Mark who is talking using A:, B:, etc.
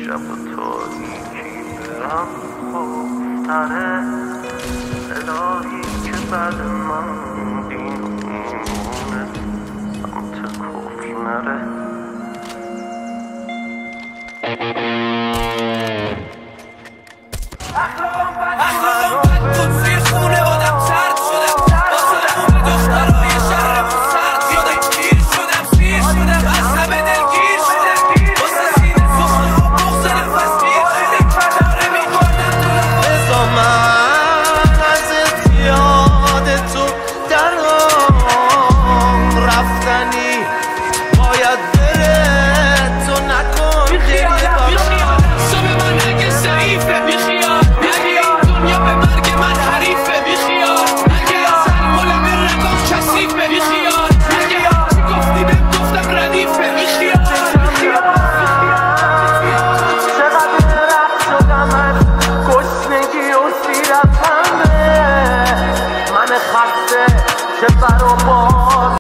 A: شب و تاریکی برم خوبتره الهی که بعد من دیمونه سمت کفر نره
B: اخلاقم بد بود زیر خونه آدم سرد شدم واسه اون دخترهای شهرمون سرد شدم گیر شدم سیر شدم از همه دلگیر شدم واسه سینه سخن ها بغض نفس گیر شدم داره میکنم تو
A: بزا من از اتیاد تو درام رفتنی باید بره تو نکن
B: بیخیال صبح من اگه ضعیفه بیخیال به مرگ من حریفه بیخیال اگه اصلا مولم رقم کسیفه بیخیال اگه چی گفتی بهم گفتم ردیفه بیخیال
A: چقدر رفت شدم از گشنگی و سیرت همه من خسته چه بر و بار